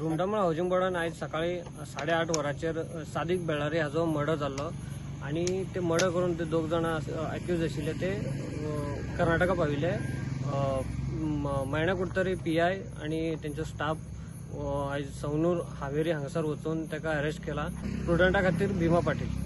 Rumdamol housing बोर्डान आज सकाळी 8:30 वरांचेर सादिक बेळारी हाजो मर्डर जाल्लो आणि ते मर्डर करून ते दोग जाण एक्यूज आशिल्ले ते कर्नाटका पाविल्ले। मयणा कुडतरी PI आणि तेंचो स्टाफ आज सवनूर हावेरी हांगासर वचून ताका अरेस्ट केला। प्रुडंटा खातीर भीमा पाटील।